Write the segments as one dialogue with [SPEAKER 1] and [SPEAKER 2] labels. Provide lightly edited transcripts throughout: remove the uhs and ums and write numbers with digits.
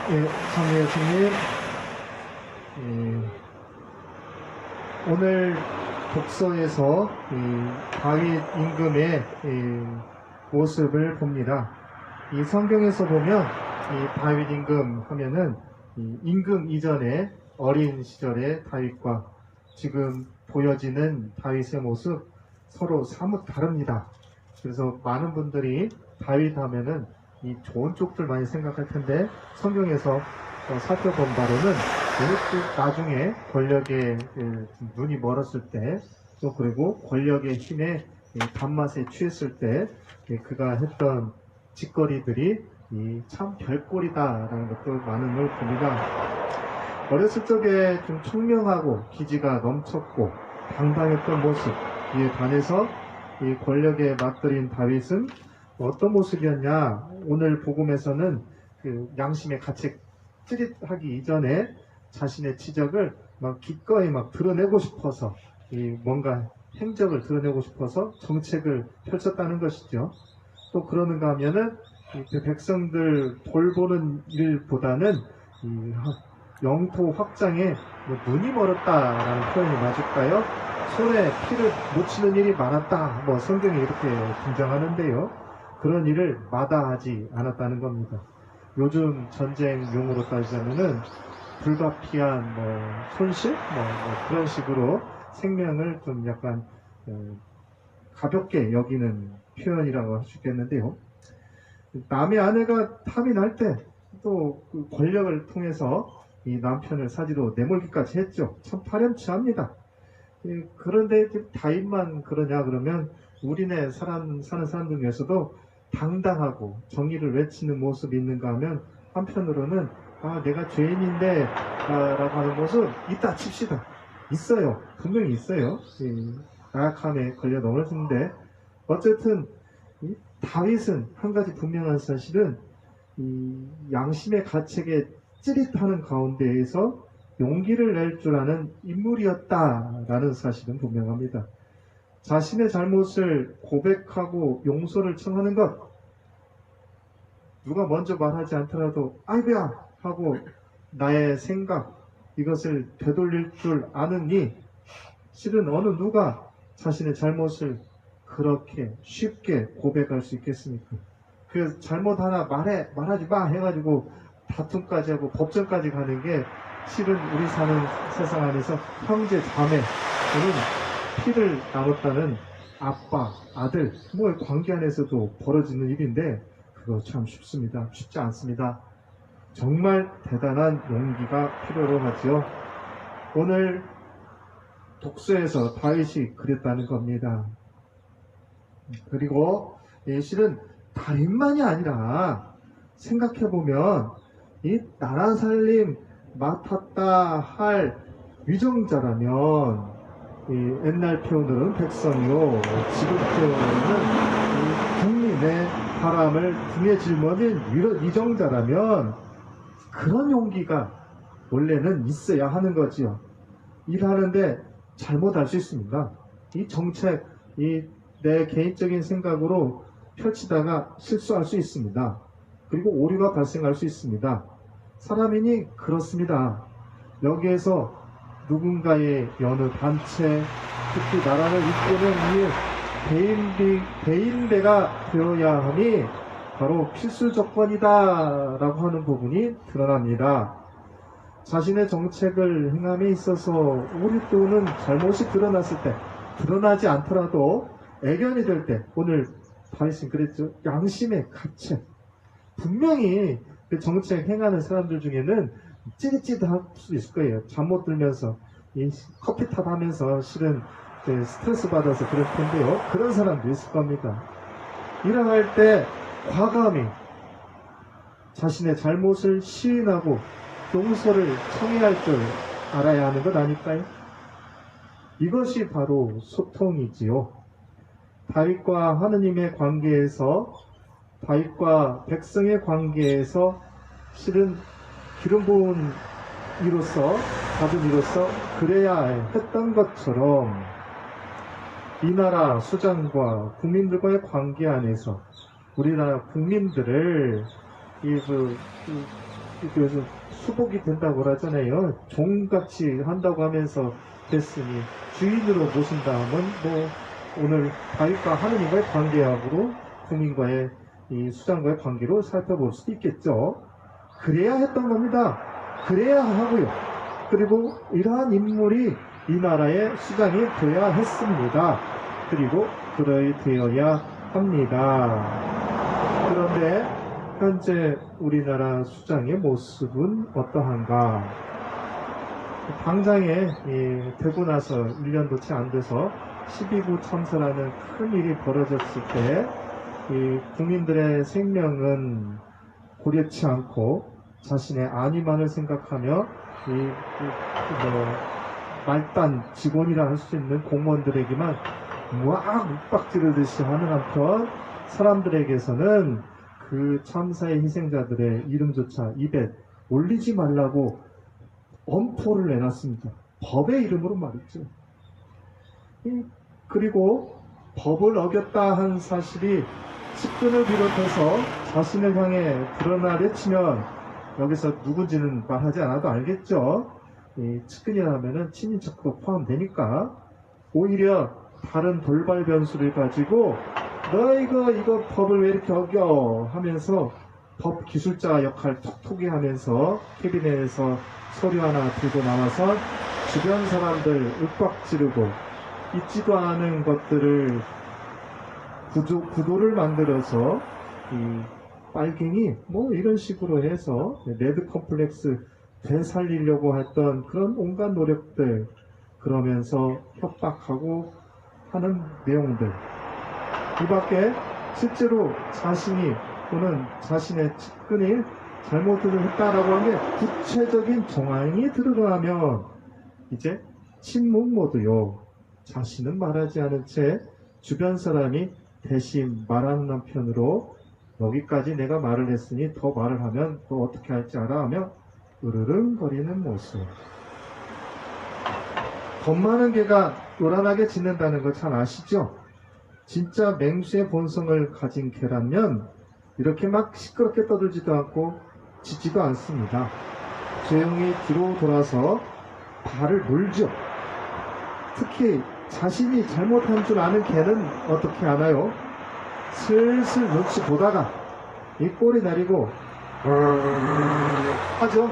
[SPEAKER 1] 예, 장례 교수님, 오늘 독서에서 다윗 임금의 모습을 봅니다. 이 성경에서 보면 이 다윗 임금 하면은 이 임금 이전의 어린 시절의 다윗과 지금 보여지는 다윗의 모습 서로 사뭇 다릅니다. 그래서 많은 분들이 다윗 하면은 이 좋은 쪽들 많이 생각할 텐데 성경에서 살펴본 바로는 나중에 권력에 눈이 멀었을 때 또 그리고 권력의 힘에 단맛에 취했을 때 그가 했던 짓거리들이 참 별꼴이다라는 것도 많은 걸 봅니다. 어렸을 적에 좀 총명하고 기지가 넘쳤고 당당했던 모습, 이에 반해서 이 권력에 맞들인 다윗은 어떤 모습이었냐? 오늘 복음에서는 그 양심의 가책 찌릿하기 이전에 자신의 지적을 막 기꺼이 막 드러내고 싶어서 뭔가 행적을 드러내고 싶어서 정책을 펼쳤다는 것이죠. 또 그러는가 하면은 그 백성들 돌보는 일보다는 영토 확장에 눈이 멀었다라는 표현이 맞을까요? 손에 피를 묻히는 일이 많았다. 성경에 이렇게 등장하는데요. 그런 일을 마다하지 않았다는 겁니다. 요즘 전쟁용으로 따지자면은 불가피한 손실 그런 식으로 생명을 좀 약간 가볍게 여기는 표현이라고 할 수 있겠는데요. 남의 아내가 탐이 날 때 또 그 권력을 통해서 이 남편을 사지로 내몰기까지 했죠. 참 파렴치합니다. 그런데 다윗만 그러냐 그러면 우리네 사는 사람들 중에서도 당당하고 정의를 외치는 모습이 있는가 하면 한편으로는 내가 죄인인데 라고 하는 모습 있다 칩시다. 있어요. 분명히 있어요. 나약함에 걸려 넘어지는데 어쨌든 다윗은 한 가지 분명한 사실은 양심의 가책에 찌릿하는 가운데에서 용기를 낼 줄 아는 인물이었다라는 사실은 분명합니다. 자신의 잘못을 고백하고 용서를 청하는 것, 누가 먼저 말하지 않더라도 아이고야 하고 나의 생각, 이것을 되돌릴 줄 아느니 실은 어느 누가 자신의 잘못을 그렇게 쉽게 고백할 수 있겠습니까? 그 잘못 하나 말하지 마 해가지고 다툼까지 하고 법정까지 가는 게 실은 우리 사는 세상 안에서 형제 자매 또는 피를 나눴다는 아빠, 아들 관계 안에서도 벌어지는 일인데 그거 참 쉽습니다. 쉽지 않습니다. 정말 대단한 용기가 필요로 하죠. 오늘 독서에서 다윗이 그랬다는 겁니다. 그리고 실은 다윗만이 아니라 생각해보면 이 나라 살림 맡았다 할 위정자라면 옛날 표현으로는 백성이요, 지금 표현으로는 국민의 바람을 등에 짊어진 위정자라면 그런 용기가 원래는 있어야 하는 거지요. 일하는데 잘못할 수 있습니다. 이 정책, 내 개인적인 생각으로 펼치다가 실수할 수 있습니다. 그리고 오류가 발생할 수 있습니다. 사람이니 그렇습니다. 여기에서 누군가의 여느 단체, 특히 나라를 이끄는 대인배가 되어야 하니 바로 필수 조건이다 라고 하는 부분이 드러납니다. 자신의 정책을 행함에 있어서 오류 또는 잘못이 드러났을 때, 드러나지 않더라도 애견이 될 때, 오늘 다윗은 그랬죠. 양심의 가책. 분명히 그 정책 행하는 사람들 중에는 찌릿찌릿할 수 있을 거예요. 잠 못 들면서 커피 탓 하면서 실은 스트레스 받아서 그럴 텐데요. 그런 사람도 있을 겁니다. 일어날 때 과감히 자신의 잘못을 시인하고 용서를 청해야 할 줄 알아야 하는 것 아닐까요? 이것이 바로 소통이지요. 다윗과 하느님의 관계에서, 다윗과 백성의 관계에서 실은 기름 부은 이로서, 받은 이로서 그래야 했던 것처럼 이 나라 수장과 국민들과의 관계 안에서 우리나라 국민들을 그래서 수복이 된다고 하잖아요. 종같이 한다고 하면서 됐으니 주인으로 모신다면 뭐 오늘 다윗과 하느님과의 관계하고도 국민과의 이 수장과의 관계로 살펴볼 수도 있겠죠. 그래야 했던 겁니다. 그래야 하고요. 그리고 이러한 인물이 이 나라의 수장이 되어야 했습니다. 그리고 되어야 합니다. 그런데 현재 우리나라 수장의 모습은 어떠한가? 당장에 되고 나서 1년도 채 안 돼서 12구 참사라는 큰 일이 벌어졌을 때 이 국민들의 생명은 고려치 않고 자신의 안위만을 생각하며 말단 직원이라 할 수 있는 공무원들에게만 막 윽박지르듯이 하는 한편 사람들에게서는 그 참사의 희생자들의 이름조차 입에 올리지 말라고 엄포를 내놨습니다. 법의 이름으로 말이죠. 그리고 법을 어겼다 한 사실이 측근을 비롯해서 자신을 향해 드러나려 치면 여기서 누군지는 말하지 않아도 알겠죠. 측근이라면 친인척도 포함되니까 오히려 다른 돌발 변수를 가지고 너 이거 법을 왜 이렇게 어겨 하면서 법 기술자 역할 톡톡히 하면서 캐비넷에서 서류 하나 들고 나와서 주변 사람들 윽박지르고 있지도 않은 것들을 구도를 만들어서 이 빨갱이 뭐 이런 식으로 해서 레드 컴플렉스 되살리려고 했던 그런 온갖 노력들, 그러면서 협박하고 하는 내용들, 이 밖에 실제로 자신이 또는 자신의 측근이 잘못을 했다라고 하는 구체적인 정황이 드러나면 이제 침묵 모드요. 자신은 말하지 않은 채 주변 사람이 대신 말하는 한편으로 여기까지 내가 말을 했으니 더 말을 하면 또 어떻게 할지 알아 하며 으르릉거리는 모습. 겁 많은 개가 요란하게 짖는다는 걸 잘 아시죠? 진짜 맹수의 본성을 가진 개라면 이렇게 막 시끄럽게 떠들지도 않고 짖지도 않습니다. 조용히 뒤로 돌아서 발을 물죠. 특히 자신이 잘못한 줄 아는 개는 어떻게 하나요? 슬슬 눈치 보다가 이 꼬리 내리고 하죠?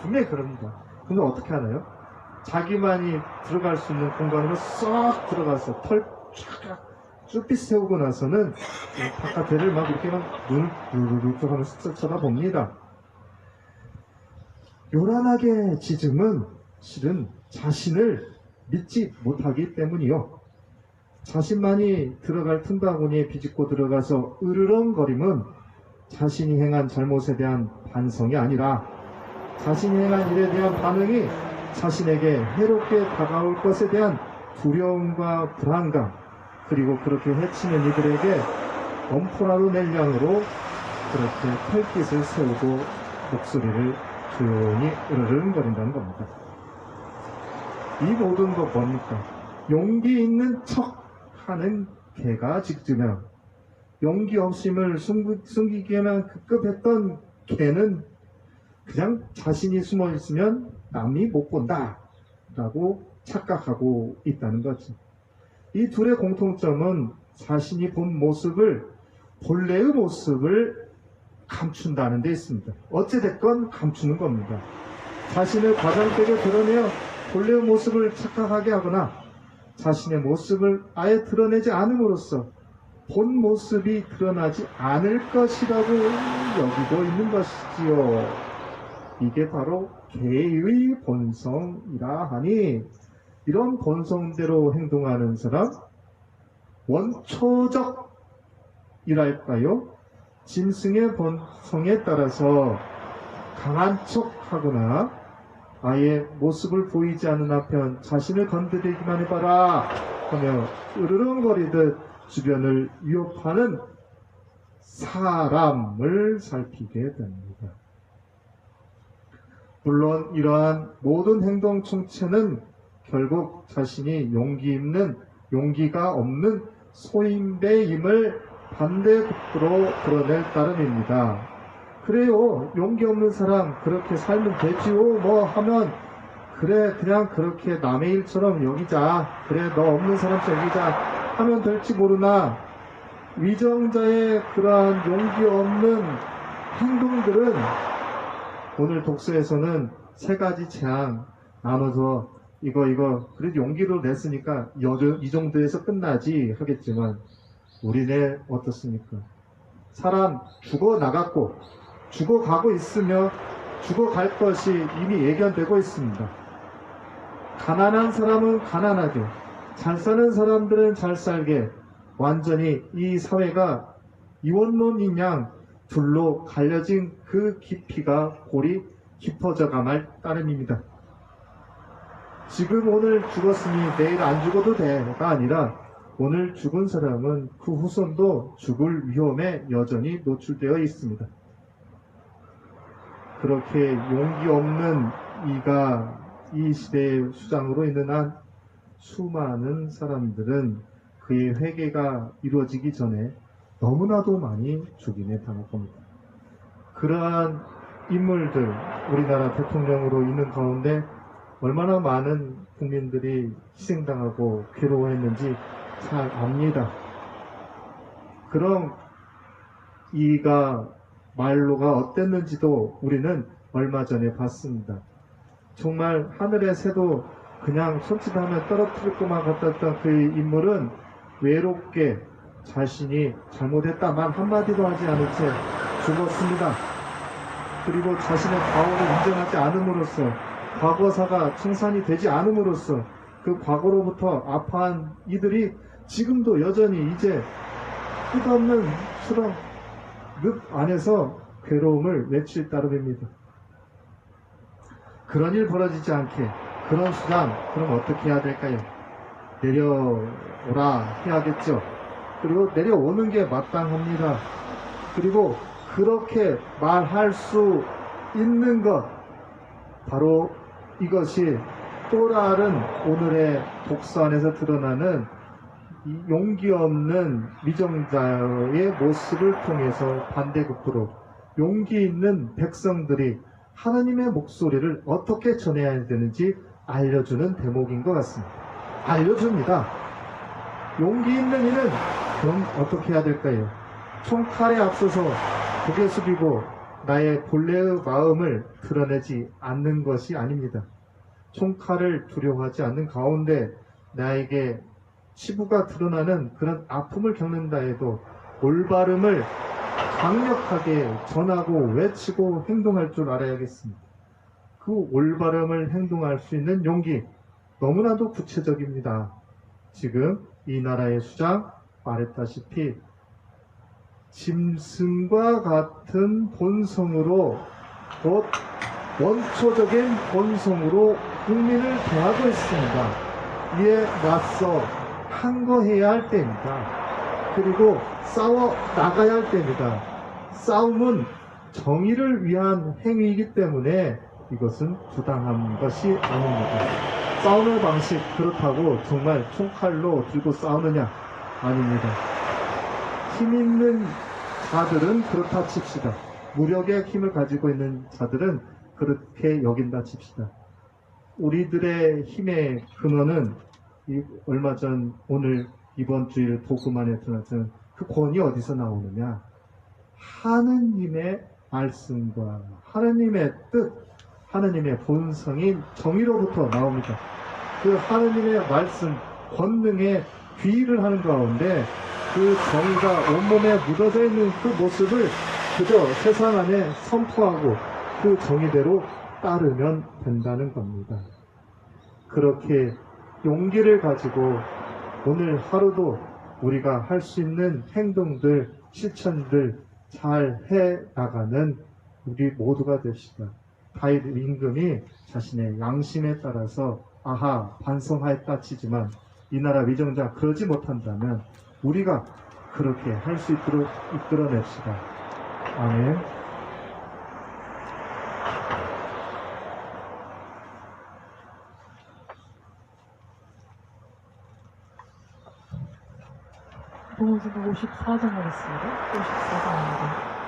[SPEAKER 1] 분명히 그럽니다. 근데 어떻게 하나요? 자기만이 들어갈 수 있는 공간으로 쏙 들어가서 털 쭈삐 세우고 나서는 바깥에를 막 이렇게 막 눈을 루루룩 하면서 쳐다봅니다. 요란하게 짖음은 실은 자신을 믿지 못하기 때문이요. 자신만이 들어갈 틈바구니에 비집고 들어가서 으르렁거림은 자신이 행한 잘못에 대한 반성이 아니라 자신이 행한 일에 대한 반응이 자신에게 해롭게 다가올 것에 대한 두려움과 불안감, 그리고 그렇게 해치는 이들에게 엄포라도 낼 양으로 그렇게 털깃을 세우고 목소리를 조용히 으르렁거린다는 겁니다. 이 모든 거 뭡니까? 용기 있는 척 하는 개가 짖으면 용기 없음을 숨기기에만 급급했던 개는 그냥 자신이 숨어 있으면 남이 못 본다 라고 착각하고 있다는 거죠. 이 둘의 공통점은 자신이 본 모습을, 본래의 모습을 감춘다는 데 있습니다. 어찌됐건 감추는 겁니다. 자신을 과장되게 드러내어 본래의 모습을 착각하게 하거나 자신의 모습을 아예 드러내지 않음으로써 본 모습이 드러나지 않을 것이라고 여기고 있는 것이지요. 이게 바로 개의 본성이라 하니 이런 본성대로 행동하는 사람, 원초적이랄까요? 짐승의 본성에 따라서 강한 척하거나 아예 모습을 보이지 않는 한편 자신을 건드리기만 해봐라 하며 으르렁거리듯 주변을 위협하는 사람을 살피게 됩니다. 물론 이러한 모든 행동 총체는 결국 자신이 용기가 없는 소인배임을 반대급부로 드러낼 따름입니다. 그래요. 용기 없는 사람 그렇게 살면 되지요. 뭐 하면 그래 그냥 그렇게 남의 일처럼 여기자. 그래 너 없는 사람처럼 여기자 하면 될지 모르나 위정자의 그러한 용기 없는 행동들은 오늘 독서에서는 세 가지 재앙 나눠서 이거 그래도 용기로 냈으니까 이 정도에서 끝나지 하겠지만 우리네 어떻습니까? 사람 죽어나갔고 죽어가고 있으며 죽어갈 것이 이미 예견되고 있습니다. 가난한 사람은 가난하게, 잘 사는 사람들은 잘 살게, 완전히 이 사회가 이원론인 양 둘로 갈려진 그 깊이가 골이 깊어져 가말 따름입니다. 지금 오늘 죽었으니 내일 안 죽어도 돼가 아니라 오늘 죽은 사람은 그 후손도 죽을 위험에 여전히 노출되어 있습니다. 그렇게 용기 없는 이가 이 시대의 수장으로 있는 한 수많은 사람들은 그의 회개가 이루어지기 전에 너무나도 많이 죽임에 당할 겁니다. 그러한 인물들, 우리나라 대통령으로 있는 가운데 얼마나 많은 국민들이 희생당하고 괴로워했는지 잘 압니다. 그럼 이가 말로가 어땠는지도 우리는 얼마 전에 봤습니다. 정말 하늘의 새도 그냥 손짓하면 떨어뜨릴 것만 같았던 그 인물은 외롭게 자신이 잘못했다 말 한마디도 하지 않은 채 죽었습니다. 그리고 자신의 과오를 인정하지 않음으로써 과거사가 청산이 되지 않음으로써 그 과거로부터 아파한 이들이 지금도 여전히 이제 끝없는 수렁 늪 안에서 괴로움을 외칠 따름입니다. 그런 일 벌어지지 않게 그런 수장 그럼 어떻게 해야 될까요? 내려오라 해야겠죠. 그리고 내려오는 게 마땅합니다. 그리고 그렇게 말할 수 있는 것 바로 이것이 또 다른 오늘의 독서 안에서 드러나는 이 용기 없는 위정자의 모습을 통해서 반대급부로 용기 있는 백성들이 하나님의 목소리를 어떻게 전해야 되는지 알려주는 대목인 것 같습니다. 알려줍니다. 용기 있는 이는 그럼 어떻게 해야 될까요? 총칼에 앞서서 고개 숙이고 나의 본래의 마음을 드러내지 않는 것이 아닙니다. 총칼을 두려워하지 않는 가운데 나에게 치부가 드러나는 그런 아픔을 겪는다 해도 올바름을 강력하게 전하고 외치고 행동할 줄 알아야겠습니다. 그 올바름을 행동할 수 있는 용기 너무나도 구체적입니다. 지금 이 나라의 수장 말했다시피 짐승과 같은 본성으로 곧 원초적인 본성으로 국민을 대하고 있습니다. 이에 맞서 항거해야 할 때입니다. 그리고 싸워 나가야 할 때입니다. 싸움은 정의를 위한 행위이기 때문에 이것은 부당한 것이 아닙니다. 싸움의 방식 그렇다고 정말 총칼로 들고 싸우느냐? 아닙니다. 힘 있는 자들은 그렇다 칩시다. 무력의 힘을 가지고 있는 자들은 그렇게 여긴다 칩시다. 우리들의 힘의 근원은 얼마 전 오늘 이번 주일 복음안에 드러났던 그 권위 어디서 나오느냐? 하느님의 말씀과 하느님의 뜻, 하느님의 본성인 정의로부터 나옵니다. 그 하느님의 말씀, 권능에 귀의를 하는 가운데 그 정의가 온몸에 묻어져 있는 그 모습을 그저 세상 안에 선포하고 그 정의대로 따르면 된다는 겁니다. 그렇게 용기를 가지고 오늘 하루도 우리가 할 수 있는 행동들, 실천들 잘 해 나가는 우리 모두가 됩시다. 다윗 임금이 자신의 양심에 따라서 아하 반성하였다 치지만 이 나라 위정자 그러지 못한다면 우리가 그렇게 할 수 있도록 이끌어냅시다. 아멘.
[SPEAKER 2] 본문은 54장 하겠습니다. 54장입니다.